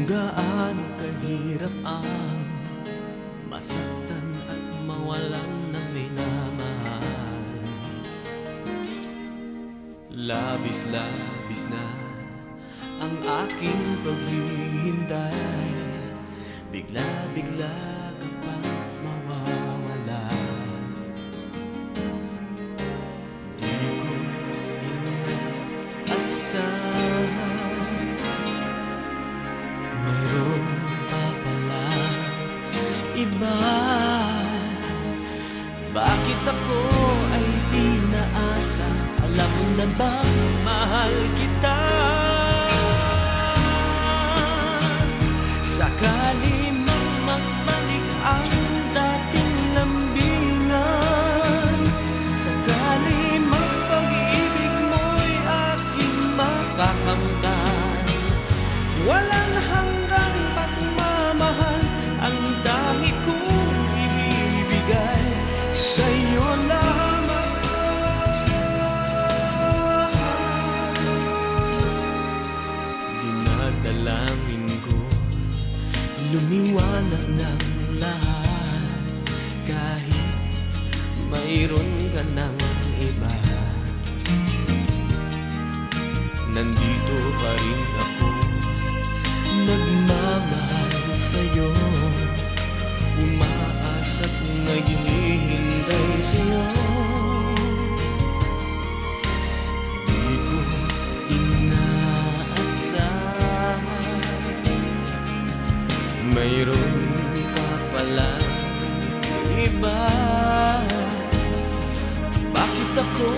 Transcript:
gaano kahirap ang masaktan at mawalan ng minamahal. Labis-labis na ang aking paghihintay, bigla-bigla ka pang mawawala. Di ko inaasahan, mayroon pa pala iba. Bakit ako ay pinaasa? Alam mo na bang mahal kita? Sakali mang magbalik ang dating lambingan, sakali mang pag-ibig mo'y aking makakamtan, walang hanggang pagmamahal ang dami kong ibibigay sa'yo lamang. Dinadalangin ko lumiwanag ng lahat, kahit mayroon ka ng iba. Nandito pa rin ako, nagmamahal sa'yo, umaasa't naghihintay sa'yo. Di ko inaasahan, mayroon pa pala iba. Bakit ako